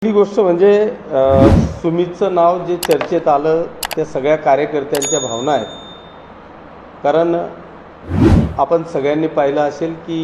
ही गोष्ट म्हणजे सुमितचं नाव जे चर्चेत आलं त्या सगळ्या कार्यकर्त्यांच्या भावना आहेत. कारण आपण सगळ्यांनी पाहिलं असेल की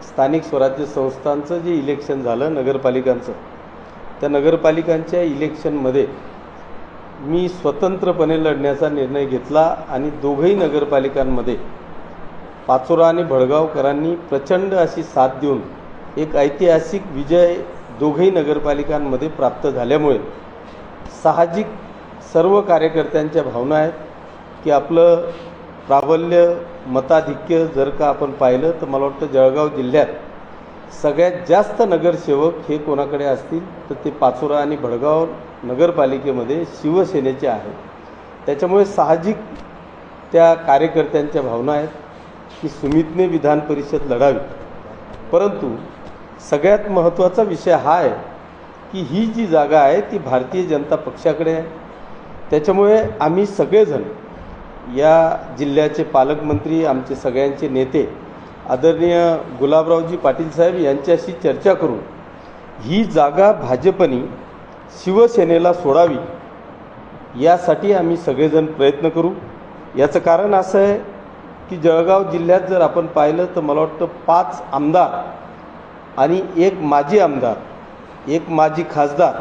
स्थानिक स्वराज्य संस्थांचं जे इलेक्शन झालं नगरपालिकांचं, त्या नगरपालिकांच्या इलेक्शनमध्ये मी स्वतंत्रपणे लढण्याचा निर्णय घेतला आणि दोघंही नगरपालिकांमध्ये पाचोरा आणि भडगावकरांनी प्रचंड अशी साथ देऊन एक ऐतिहासिक विजय दोघंही नगरपालिकांमध्ये प्राप्त झाल्यामुळे साहजिक सर्व कार्यकर्त्यांच्या भावना आहेत की आपलं प्राबल्य मताधिक्य जर का आपण पाहिलं तर मला वाटतं जळगाव जिल्ह्यात सगळ्यात जास्त नगरसेवक हे कोणाकडे असतील तर ते पाचोरा आणि भडगाव नगरपालिकेमध्ये शिवसेनेचे आहेत. त्याच्यामुळे साहजिक त्या कार्यकर्त्यांच्या भावना आहेत की सुमितने विधान परिषद लढावी. परंतु सगळ्यात महत्त्वाचा विषय हा आहे की ही जी जागा आहे ती भारतीय जनता पक्षाकडे आहे. त्याच्यामुळे आम्ही सगळेजण या जिल्ह्याचे पालकमंत्री आमचे सगळ्यांचे नेते आदरणीय गुलाबरावजी पाटील साहेब यांच्याशी चर्चा करून ही जागा भाजपनी शिवसेनेला सोडावी यासाठी आम्ही सगळेजण प्रयत्न करू. याचं कारण असं आहे की जळगाव जिल्ह्यात जर आपण पाहिलं तर मला वाटतं 5 आमदार आणि 1 माजी आमदार, 1 माजी खासदार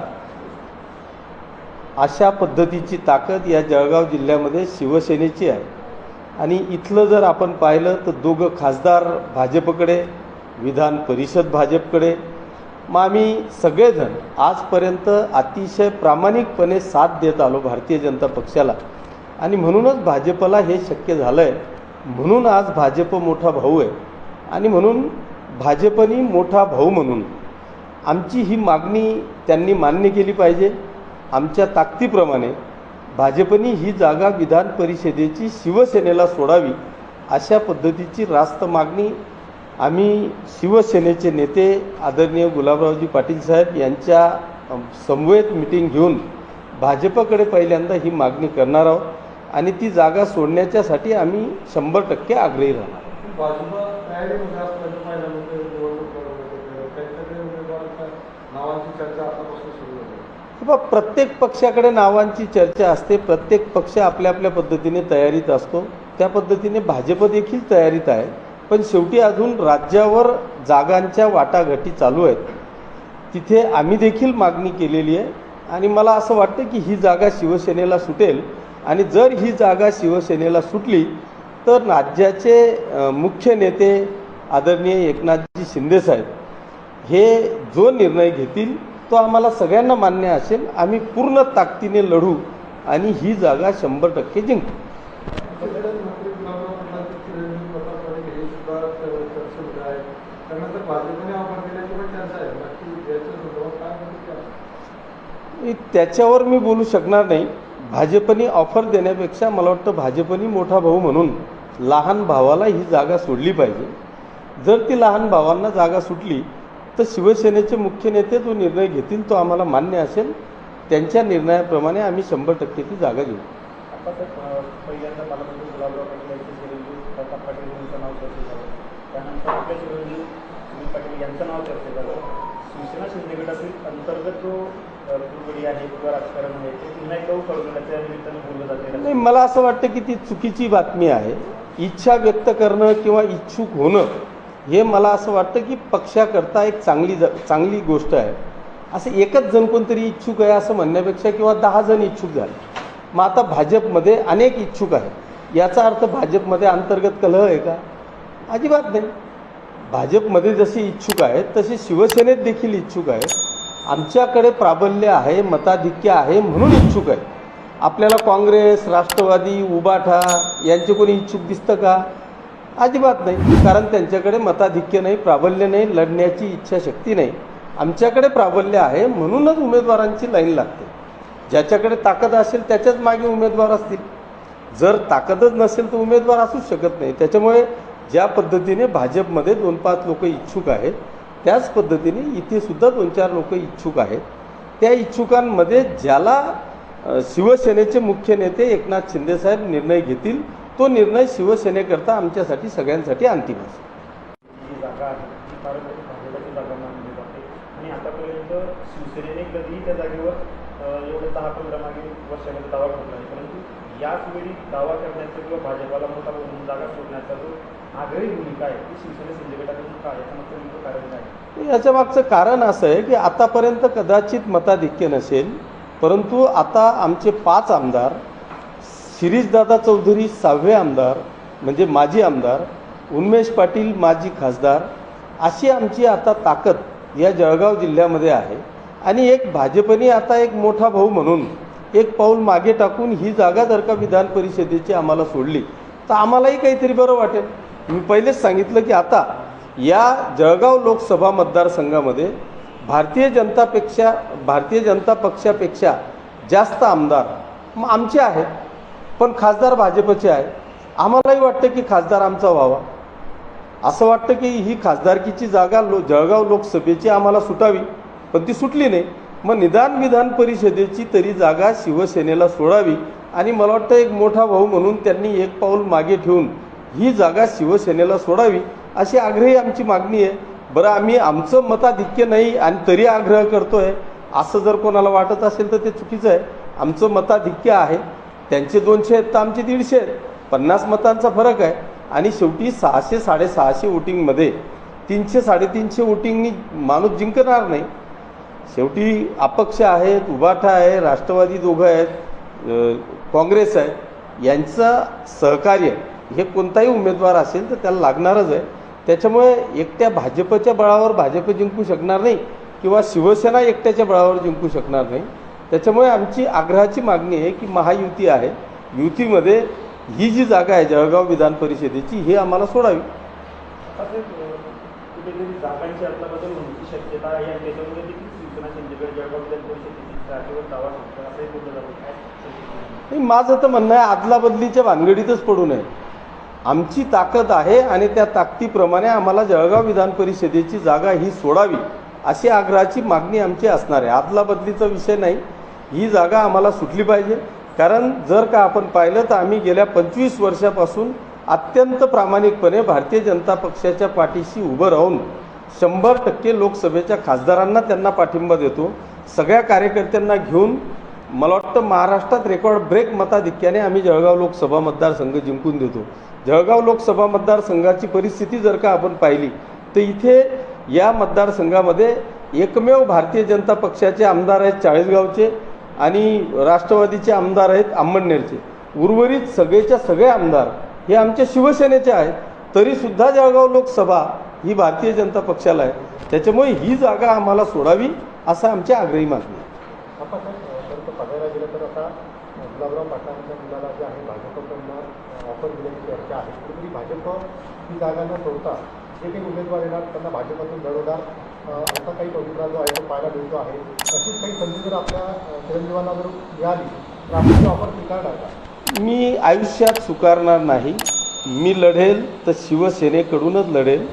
अशा पद्धतीची ताकद या जळगाव जिल्ह्यामध्ये शिवसेनेची आहे. आणि इथलं जर आपण पाहिलं तर 2 खासदार भाजपकडे, विधान परिषद भाजपकडे. मग आम्ही सगळेजण आजपर्यंत अतिशय प्रामाणिकपणे साथ देत आलो भारतीय जनता पक्षाला आणि म्हणूनच भाजपला हे शक्य झालं आहे. म्हणून आज भाजप मोठा भाऊ आहे आणि म्हणून भाजपनी मोठा भाऊ म्हणून आमची ही मागणी त्यांनी मान्य केली पाहिजे. आमच्या ताकदीप्रमाणे भाजपनी ही जागा विधान परिषदेची शिवसेनेला सोडावी अशा पद्धतीची रास्त मागणी आम्ही शिवसेनेचे नेते आदरणीय गुलाबरावजी पाटील साहेब यांच्या समवेत मिटिंग घेऊन भाजपकडे पहिल्यांदा ही मागणी करणार आहोत आणि ती जागा सोडण्याच्यासाठी आम्ही 100% आग्रही राहणार. प्रत्येक पक्षाकडे नावांची चर्चा असते. प्रत्येक पक्ष आपल्या आपल्या पद्धतीने तयारीत असतो. त्या पद्धतीने भाजप देखील तयारीत आहे. पण शेवटी अजून राज्यावर जागांच्या वाटाघाटी चालू आहेत. तिथे आम्ही देखील मागणी केलेली आहे आणि मला असं वाटतं की ही जागा शिवसेनेला सुटेल आणि जर ही जागा शिवसेनेला सुटली तर राज्याचे मुख्य नेते आदरणीय एकनाथजी शिंदेसाहेब हे जो निर्णय घेतील तो आम्हाला सगळ्यांना मान्य असेल. आम्ही पूर्ण ताकदीने लढू आणि ही जागा 100% जिंकू. त्याच्यावर मी बोलू शकणार नाही. भाजपनी ऑफर देण्यापेक्षा मला वाटतं भाजपनी मोठा भाऊ म्हणून लहान भावाला ही जागा सोडली पाहिजे. जर ती लहान भावांना जागा सुटली तर शिवसेनेचे मुख्य नेते जो निर्णय घेतील तो आम्हाला मान्य असेल. त्यांच्या निर्णयाप्रमाणे आम्ही 100% ती जागा घेऊ. पहिल्यांदा पालकमंत्री गुलाबराव पाटील यांचे चिरंजीव प्रताप पाटील यांचं नाव चर्चेत झालं. त्यानंतर आपल्या चिरंजीव सुमित पाटील यांचं नाव चर्चेत झालं. शिवसेना शिंदे गटातील अंतर्गत जो कुरबडी आहे किंवा राजकारण आहे ते पुन्हा एकदा कळवण्याच्या निमित्तानं बोललं जाते. नाही, मला असं वाटतं की ती चुकीची बातमी आहे. इच्छा व्यक्त करणं किंवा इच्छुक होणं हे मला असं वाटतं की पक्षाकरता एक चांगली गोष्ट आहे. असं एकच जण कोणतरी इच्छुक आहे असं म्हणण्यापेक्षा किंवा 10 जण इच्छुक झाले. मग आता भाजपमध्ये अनेक इच्छुक आहेत याचा अर्थ भाजपमध्ये अंतर्गत कलह आहे का? अजिबात नाही. भाजपमध्ये जसे इच्छुक आहेत तसे शिवसेनेत देखील इच्छुक आहेत. आमच्याकडे प्राबल्य आहे, मताधिक्य आहे म्हणून इच्छुक आहे. आपल्याला काँग्रेस, राष्ट्रवादी, उबाठा यांचे कोणी इच्छुक दिसतं का? अजिबात नाही. कारण त्यांच्याकडे मताधिक्य नाही, प्राबल्य नाही, लढण्याची इच्छाशक्ती नाही. आमच्याकडे प्राबल्य आहे म्हणूनच उमेदवारांची लाईन लागते. ज्याच्याकडे ताकद असेल त्याच्याच मागे उमेदवार असतील. जर ताकदच नसेल तर उमेदवार असूच शकत नाही. त्याच्यामुळे ज्या पद्धतीने भाजपमध्ये 2-5 लोक इच्छुक आहेत त्याच पद्धतीने इथे सुद्धा 2-4 लोक इच्छुक आहेत. त्या इच्छुकांमध्ये ज्याला शिवसेनेचे मुख्य नेते एकनाथ शिंदेसाहेब निर्णय घेतील तो निर्णय शिवसेनेकरता आमच्यासाठी सगळ्यांसाठी अंतिम असेल. जागा आहे ती फारच भाजपाची जागा मानली जाते आणि आतापर्यंत शिवसेनेने कधीही त्या जागेवर एवढे 10-15 मागे वर्षामध्ये दावा ठोकला आहे, परंतु याच वेळी दावा करण्याचा किंवा भाजपाला मोठा जागा सोडण्याचा जो आग्रही भूमिका आहे ती शिवसेना संजय गटाकडून काय याच्यामागचं नेमकं कारण काय? याच्या मागचं कारण असं आहे की आतापर्यंत कदाचित मताधिक्य नसेल, परंतु आता आमचे 5 आमदार, शिरीषदादा चौधरी 6वे आमदार म्हणजे माजी आमदार, उन्मेष पाटील माजी खासदार, अशी आमची आता ताकद या जळगाव जिल्ह्यामध्ये आहे. आणि एक भाजपने आता एक मोठा भाऊ म्हणून एक पाऊल मागे टाकून ही जागा जर का विधान परिषदेची आम्हाला सोडली तर आम्हालाही काहीतरी बरं वाटेल. मी पहिलेच सांगितलं की आता या जळगाव लोकसभा मतदारसंघामध्ये भारतीय जनता पक्षापेक्षा जास्त आमदार आमचे आहेत, पण खासदार भाजपचे आहेत. आम्हालाही वाटतं की खासदार आमचा व्हावा. असं वाटतं की ही खासदारकीची जागा जळगाव लोकसभेची आम्हाला सुटावी, पण ती सुटली नाही. मग निदान विधान परिषदेची तरी जागा शिवसेनेला सोडावी आणि मला वाटतं एक मोठा भाऊ म्हणून त्यांनी एक पाऊल मागे ठेवून ही जागा शिवसेनेला सोडावी अशी आग्रही आमची मागणी आहे. बरं, आम्ही आमचं मताधिक्य नाही आणि तरी आग्रह करतोय असं जर कोणाला वाटत असेल तर ते चुकीचं आहे. आमचं मताधिक्य आहे. त्यांचे 200 आहेत तर आमचे 150 आहेत. 50 मतांचा फरक आहे आणि शेवटी 600-650 वोटिंगमध्ये 300-350 वोटिंगनी माणूस जिंकणार नाही. शेवटी अपक्ष आहेत, उभाटा आहे, राष्ट्रवादी दोघं आहेत, काँग्रेस आहे. यांचं सहकार्य हे कोणताही उमेदवार असेल तर त्याला लागणारच आहे. त्याच्यामुळे एकट्या भाजपच्या बळावर भाजप जिंकू शकणार नाही किंवा शिवसेना एकट्याच्या बळावर जिंकू शकणार नाही. त्याच्यामुळे आमची आग्रहाची मागणी आहे की महायुती आहे, युतीमध्ये ही जी जागा आहे जळगाव विधान परिषदेची ही आम्हाला सोडावी. कुठेतरी जागांची अदलाबदल होण्याची शक्यता आहे आणि त्याच्यामध्ये देखील शिवसेना चंदीगड जळगाव विधान परिषदेची जागेवर दावा करतात असंही बोललं जातं. काय नाही, माझं तर म्हणणं आहे आदलाबदलीच्या भानगडीतच पडू नये. आमची ताकद आहे आणि त्या ताकदीप्रमाणे आम्हाला जळगाव विधान परिषदेची जागा ही सोडावी अशी आग्रहाची मागणी आमची असणार आहे. आदलाबदलीचा विषय नाही, ही जागा आम्हाला सुटली पाहिजे. कारण जर का आपण पाहिलं तर आम्ही गेल्या 25 वर्षापासून अत्यंत प्रामाणिकपणे भारतीय जनता पक्षाच्या पाठीशी उभं राहून 100% लोकसभेच्या खासदारांना त्यांना पाठिंबा देतो. सगळ्या कार्यकर्त्यांना घेऊन मला वाटतं महाराष्ट्रात रेकॉर्ड ब्रेक मताधिक्याने आम्ही जळगाव लोकसभा मतदारसंघ जिंकून देतो. जळगाव लोकसभा मतदारसंघाची परिस्थिती जर का आपण पाहिली तर इथे या मतदारसंघामध्ये एकमेव भारतीय जनता पक्षाचे आमदार आहेत चाळीसगावचे आणि राष्ट्रवादीचे आमदार आहेत अंमळनेरचे. उर्वरित सगळेच्या सगळे आमदार हे आमच्या शिवसेनेचे आहेत. तरीसुद्धा जळगाव लोकसभा ही भारतीय जनता पक्षाला आहे. त्याच्यामुळे ही जागा आम्हाला सोडावी असं आमची आग्रही मागणी आहे. आपण परत बघायला गेलं तर आता गुलाबराव पाटलांच्या मुलाला जे आहे भाजपकडनं ऑफर दिल्याची चर्चा आहे. कुठेतरी भाजप ही जागा न सोडता जे काही उमेदवार येणार त्यांना भाजपातून लढवणार असा काही पवित्रा जो आहे तो पाहायला मिळतो आहे. अशीच काही संधी जर आपल्या चिरंजीवांना जर मिळाली तर आपण ती ऑफर स्वीकारणार का? मी आयुष्यात स्वीकारणार नाही. मी लढेल तर शिवसेनेकडूनच लढेल.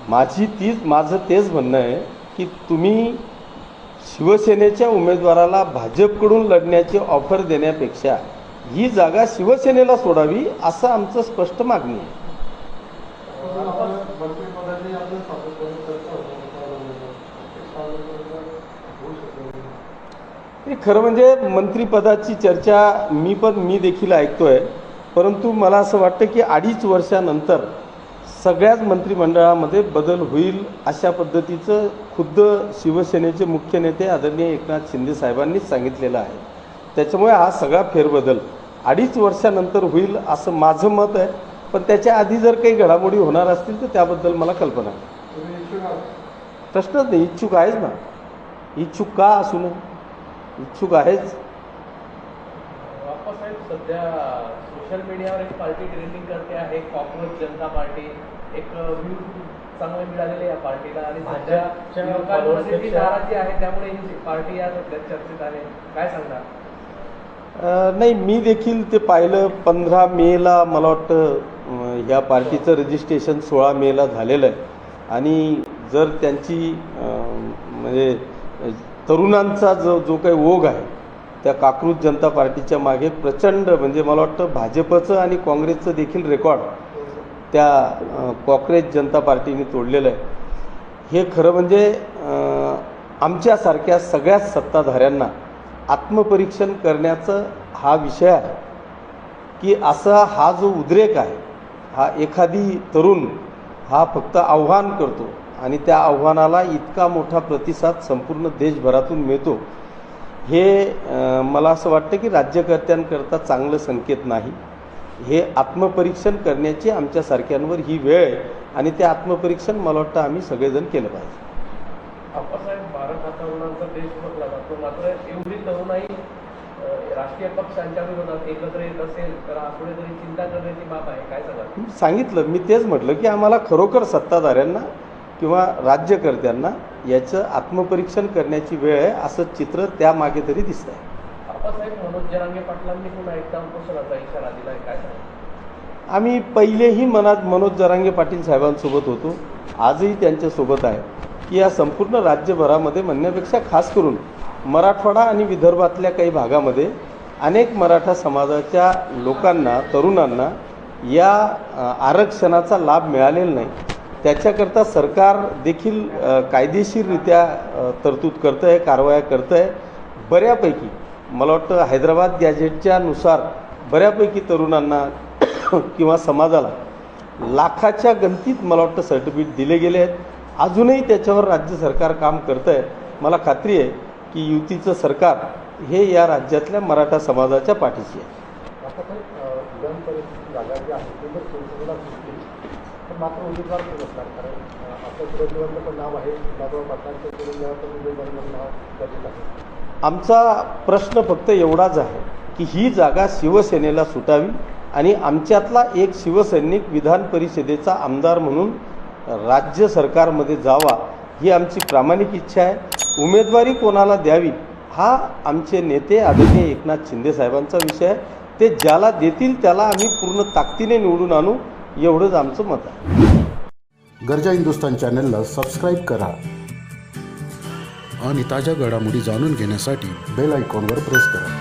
माझं तेच म्हणणं आहे की तुम्ही शिवसेनेच्या उमेदवाराला भाजपकडून लढण्याची ऑफर देण्यापेक्षा ही जागा शिवसेनेला सोडावी असं आमचं स्पष्ट मागणी आहे. खरं म्हणजे मंत्रिपदाची चर्चा मी देखील ऐकतोय, परंतु मला असं वाटतं की 2.5 वर्षानंतर सगळ्याच मंत्रिमंडळामध्ये बदल होईल अशा पद्धतीचं खुद्द शिवसेनेचे मुख्य नेते आदरणीय एकनाथ शिंदे साहेबांनीच सांगितलेलं आहे. त्याच्यामुळे हा सगळा फेरबदल 2.5 वर्षानंतर होईल असं माझं मत आहे. पण त्याच्या आधी जर काही घडामोडी होणार असतील तर त्याबद्दल मला कल्पना आहे. प्रश्नच नाही, इच्छुक आहेच ना. इच्छुक का असू नये, इच्छुक आहेच. साहेब, सध्या सोशल मीडियावर एक पार्टी ट्रेंडिंग करते आहे, कॉकरोच जनता पार्टी. एक व्ह्यू चांगले मिळालेले या पार्टीला आणि सध्या युवकांमध्ये जी नाराजी आहे त्यामुळे ही पार्टी या सध्या चर्चेत आहे. काय सांगणार? नाही, मी देखील ते पाहिलं. 15 मेला मला वाटतं ह्या पार्टीचं रजिस्ट्रेशन 16 मेला झालेलं आहे. आणि जर त्यांची म्हणजे तरुणांचा जो काही ओघ आहे त्या काकृत जनता पार्टीच्या मागे प्रचंड, म्हणजे मला वाटतं भाजपचं आणि काँग्रेसचं देखील रेकॉर्ड त्या कॉक्रेज जनता पार्टीने तोडलेलं आहे. हे खरं म्हणजे आमच्यासारख्या सगळ्याच सत्ताधाऱ्यांना आत्मपरीक्षण करण्याचं हा विषय आहे की असा हा जो उद्रेक आहे, हा एखादी तरुण हा फक्त आव्हान करतो आणि त्या आव्हानाला इतका मोठा प्रतिसाद संपूर्ण देशभरातून मिळतो, हे मला असं वाटतं की राज्यकर्त्यांकरता चांगलं संकेत नाही. हे आत्मपरीक्षण करण्याची आमच्यासारख्यांवर ही वेळ आहे आणि ते आत्मपरीक्षण मला वाटतं आम्ही सगळेजण केलं पाहिजे. आप्पासाहेब, भारत हा तरुणांचा देश म्हटला जातो, मात्र एवढी तरुणाई राष्ट्रीय पक्षांच्या विरोधात एकत्र येत असेल तर हा कुठेतरी चिंता करण्याची बाब आहे. काय सांगाल? सांगितलं, मी तेच म्हटलं की आम्हाला खरोखर सत्ताधाऱ्यांना किंवा राज्यकर्त्यांना याचं आत्मपरीक्षण करण्याची वेळ आहे, असं चित्र त्यामागे तरी दिसत आहे. आप्पासाहेब, मनोज जरांगे पाटलांनी पुन्हा एकदा उपोषणाचा इशारा दिला आहे. काय सांगाल? आम्ही पहिलेही मनोज जरांगे पाटील साहेबांसोबत होतो, आजही त्यांच्यासोबत आहे की या संपूर्ण राज्यभरामध्ये म्हणण्यापेक्षा खास करून मराठवाडा आणि विदर्भातल्या काही भागामध्ये अनेक मराठा समाजाच्या लोकांना, तरुणांना या आरक्षणाचा लाभ मिळालेला नाही. त्याच्याकरता सरकार देखील कायदेशीररित्या तरतूद करतं आहे, कारवाया करतं आहे. बऱ्यापैकी मला वाटतं हैदराबाद गॅजेटच्या नुसार बऱ्यापैकी तरुणांना किंवा समाजाला लाखाच्या गणतीत मला वाटतं सर्टिफिकेट दिले गेले आहेत. अजूनही त्याच्यावर राज्य सरकार काम करतं आहे. मला खात्री आहे की युतीचं सरकार हे या राज्यातल्या मराठा समाजाच्या पाठीशी आहे. आता विधान परिषदेची जागा जी आहे ती जर शिवसेनेला सुटली तर मात्र उमेदवार कोण असणार? कारण आपल्या सुरजेवांचं पण नाव आहे, गुलाबराव पाटलांच्या सुरजेवांचं उमेदवारीचं नाव चर्चेत आहे. आमचा प्रश्न फक्त एवढाच आहे की ही जागा शिवसेनेला सुटावी आणि आमच्यातला एक शिवसैनिक विधान परिषदेचा आमदार म्हणून राज्य सरकारमध्ये जावा, ही आमची प्रामाणिक इच्छा आहे. उमेदवारी कोणाला द्यावी हा आमचे नेते आदरणीय एकनाथ शिंदे साहेबांचा विषय आहे. ते ज्याला देतील त्याला आम्ही पूर्ण ताकदीने निवडून आणू, एवढंच आमचं मत आहे. गर्जा हिंदुस्तान चॅनलला सबस्क्राईब करा आणि ताज्या घडामोडी जाणून घेण्यासाठी बेल आयकॉनवर प्रेस करा.